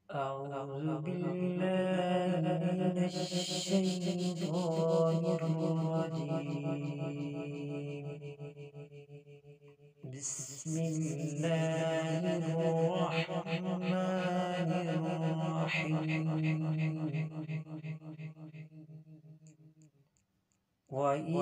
أعوذ بالله من الشيطان الرجيم. بسم الله الرحمن الرحيم. وإذ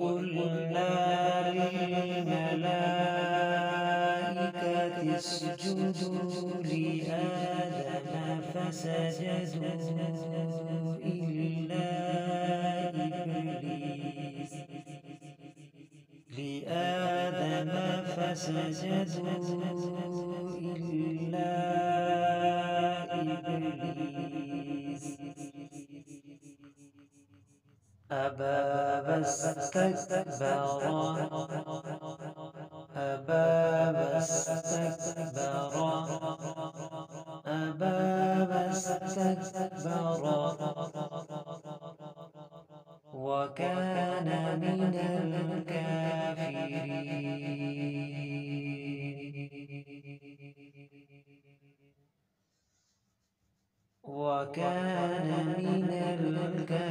قلنا للملائكة اسجدوا لآدم فسجدوا إلا إبليس أبى واستكبر وكان من الكافرين.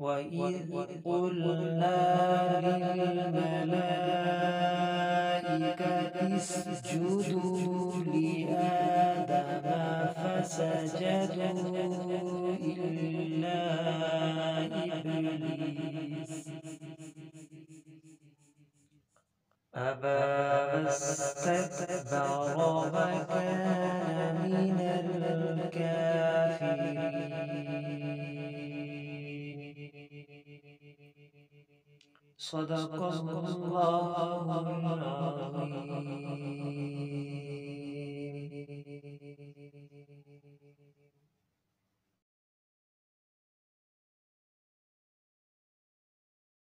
وإذ قلنا للملائكة اسجدوا لآدم فسجدوا إلا إبليس أبى واستكبر وكان من الكافرين. صدق الله العظيم.